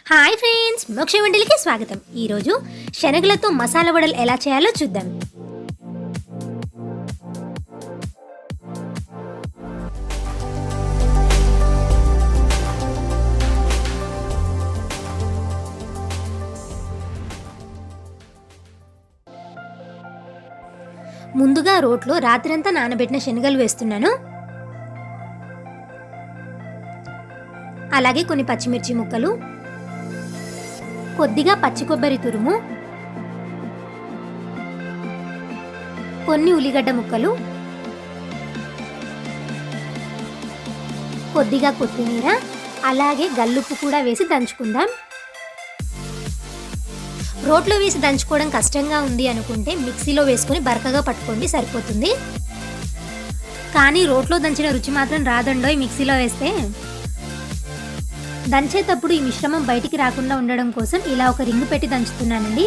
Hi friends, మోక్ష వంటలకి స్వాగతం. ఈరోజు శనగలతో మసాలా వడలు ఎలా చేయాలో చూద్దాం. ముందుగా రోట్లో రాత్రంతా నానబెట్టిన శనగలు వేస్తున్నాను. అలాగే కొన్ని పచ్చిమిర్చి ముక్కలు, కొద్దిగా పచ్చి కొబ్బరి తురుము, కొన్ని ఉల్లిగడ్డ ముక్కలు, కొద్దిగా కొత్తిమీర, అలాగే గల్లుప్పు కూడా వేసి దంచుకుందాం. రోట్లో వేసి దంచుకోవడం కష్టంగా ఉంది అనుకుంటే మిక్సీలో వేసుకొని బరకగా పట్టుకోండి, సరిపోతుంది. కానీ రోట్లో దంచిన రుచి మాత్రం రాదండోయ్ మిక్సీలో వేస్తే. దంచేటప్పుడు ఈ మిశ్రమం బయటికి రాకుండా ఉండడం కోసం ఇలా ఒక రింగు పెట్టి దంచుతున్నానండి.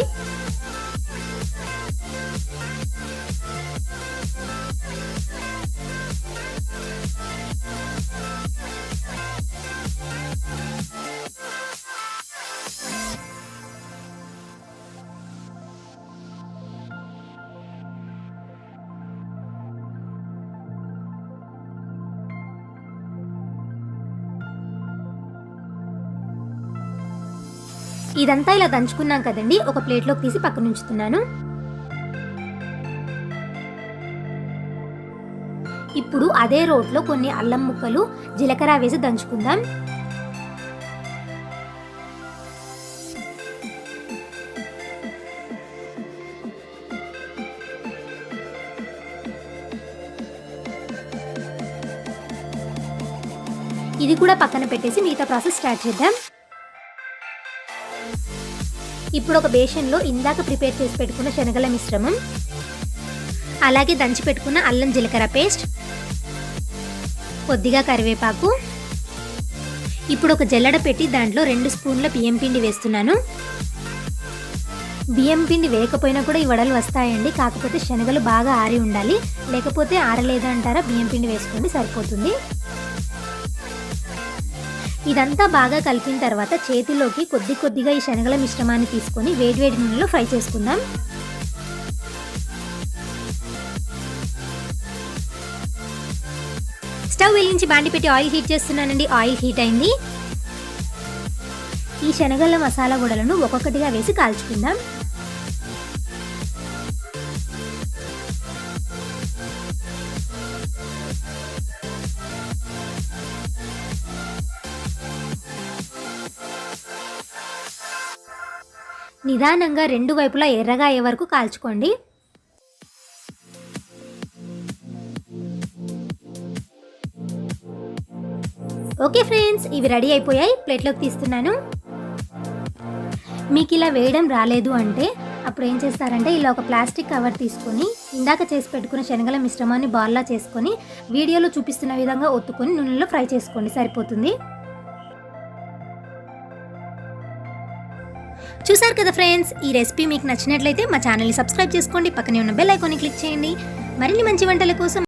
ఇదంతా ఇలా దంచుకున్నాం కదండి, ఒక ప్లేట్లోకి తీసి పక్కన ఉంచుతున్నాను. ఇప్పుడు అదే రోట్లో కొన్ని అల్లం ముక్కలు, జీలకర్ర వేసి దంచుకుందాం. ఇది కూడా పక్కన పెట్టేసి మిగతా ప్రాసెస్ స్టార్ట్ చేద్దాం. ఇప్పుడు ఒక బేషన్లో ఇందాక ప్రిపేర్ చేసి పెట్టుకున్న శనగల మిశ్రమం, అలాగే దంచి పెట్టుకున్న అల్లం జీలకర్ర పేస్ట్, కొద్దిగా కరివేపాకు, ఇప్పుడు ఒక జల్లెడ పెట్టి దాంట్లో 2 స్పూన్ల బియ్యం పిండి వేస్తున్నాను. బియ్యం పిండి వేయకపోయినా కూడా ఈ వడలు వస్తాయండి, కాకపోతే శనగలు బాగా ఆరి ఉండాలి, లేకపోతే ఆరలేదంటారా బియ్యం పిండి వేసుకోండి, సరిపోతుంది. ఇదంతా బాగా కలిపిన తర్వాత చేతిలోకి కొద్దిగా ఈ శనగల మిశ్రమాన్ని తీసుకొని వేడివేడి నూనెలో ఫ్రై చేసుకుందాం. స్టవ్ వెలిగించి బాండి పెట్టి ఆయిల్ హీట్ చేస్తున్నానండి. ఆయిల్ హీట్ అయింది. ఈ శనగల మసాలా వడలను ఒక్కొక్కటిగా వేసి కాల్చుకుందాం. నిదానంగా 2 వైపులా ఎర్రగా అయ్యే వరకు కాల్చుకోండి. ఓకే ఫ్రెండ్స్, ఇవి రెడీ అయిపోయాయి, ప్లేట్లోకి తీస్తున్నాను. మీకు ఇలా వేయడం రాలేదు అంటే అప్పుడు ఏం చేస్తారంటే ఇలా ఒక ప్లాస్టిక్ కవర్ తీసుకొని ఇందాక చేసి పెట్టుకున్న శనగల మిశ్రమాన్ని బాల్లా చేసుకొని వీడియోలో చూపిస్తున్న విధంగా ఒత్తుకొని నూనెలో ఫ్రై చేసుకోండి, సరిపోతుంది. చూసారు కదా ఫ్రెండ్స్, ఈ రెసిపీ మీకు నచ్చినట్లయితే మా ఛానల్ని సబ్స్క్రైబ్ చేసుకోండి, పక్కనే ఉన్న బెల్ ఐకాన్ని క్లిక్ చేయండి. మరిన్ని మంచి వంటల కోసం